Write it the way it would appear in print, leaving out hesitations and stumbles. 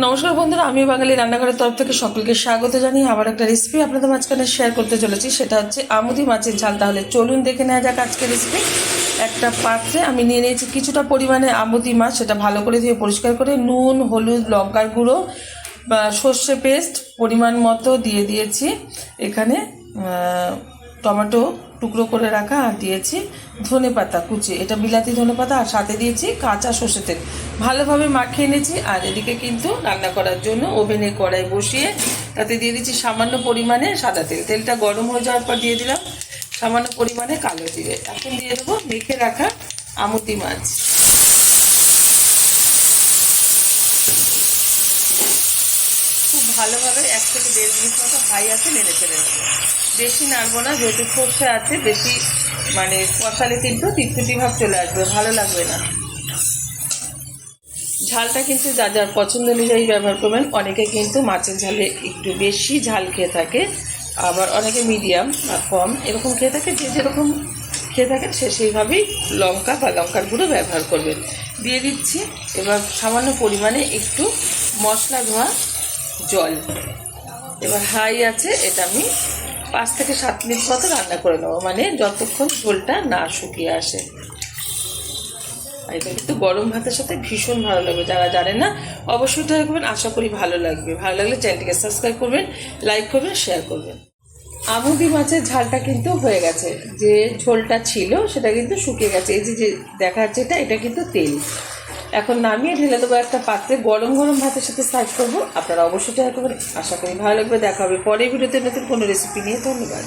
নমস্কার বন্ধুরা, আমি বাঙালি রান্নাঘরের তরফ থেকে সকলকে স্বাগত জানিয়ে আবার একটা রেসিপি আপনাদের মাঝখানে শেয়ার করতে চলেছি। সেটা হচ্ছে আমুদি মাছের ঝাল। তাহলে চলুন দেখে নেওয়া যাক আজকের রেসিপি। একটা পাত্রে আমি নিয়ে নিয়েছি কিছুটা পরিমাণে আমুদি মাছ। সেটা ভালো করে ধুয়ে পরিষ্কার করে নুন, হলুদ, লঙ্কার গুঁড়ো বা সর্ষে পেস্ট পরিমাণ মতো দিয়ে দিয়েছি। এখানে টমেটো টুকরো করে রাখা আর দিয়েছি ধনেপাতা কুচি, এটা বিলাতি ধনেপাতা, আর সাথে দিয়েছি কাঁচা সর্ষে তেল। ভালোভাবে মাখিয়ে নিয়েছি। আর এদিকে কিন্তু রান্না করার জন্য ওভেনে কড়াই বসিয়ে তাতে দিয়ে দিচ্ছি সামান্য পরিমাণে সাদা তেল। তেলটা গরম হয়ে যাওয়ার পর দিয়ে দিলাম সামান্য পরিমাণে কালো জিরে। এখন দিয়ে দেবো মেখে রাখা আমুদি মাছ। খুব ভালোভাবে 1 থেকে 1.5 মিনিট মতো হাই আছে নেড়ে ফেলে নেবো। বেশি নাড়বো না, যেহেতু সর্ষে আছে, বেশি মানে কষালে কিন্তু তিতকুটি ভাব চলে আসবে, ভালো লাগবে না। ঝালটা কিন্তু যার যার পছন্দ অনুযায়ী ব্যবহার করবেন। অনেকে কিন্তু মাছের ঝালে একটু বেশি ঝাল খেয়ে থাকে, আবার অনেকে মিডিয়াম বা কম এরকম খেয়ে থাকে। যে যেরকম খেয়ে থাকেন সে সেইভাবেই লঙ্কা বা লঙ্কার গুঁড়ো ব্যবহার করবেন। দিয়ে দিচ্ছি এবার সামান্য পরিমাণে একটু মশলা ধোয়া জল। এবার হাই আছে, এটা আমি 5 থেকে 7 মিনিট মতো রান্না করে নেবো, মানে যতক্ষণ ঝোলটা না শুকিয়ে আসে। এটা কিন্তু গরম ভাতের সাথে ভীষণ ভালো লাগবে। যারা জানেন না অবশ্যই ট্রাই করবেন, আশা করি ভালো লাগবে। ভালো লাগলে চ্যানেলটিকে সাবস্ক্রাইব করবেন, লাইক করবেন, শেয়ার করবেন। আমুদি মাছের ঝালটা কিন্তু হয়ে গেছে। যে ঝোলটা ছিল সেটা কিন্তু শুকিয়ে গেছে। এই যে দেখা যাচ্ছে এটা কিন্তু তেল। এখন নামিয়ে ঢেলে দেবো একটা পাত্রে। গরম গরম ভাতের সাথে সার্ভ করবো। আপনারা অবশ্যই ট্রাই করবেন, আশা করি ভালো লাগবে। দেখা হবে পরের ভিডিওতে নতুন কোনো রেসিপি নিয়ে। ধন্যবাদ।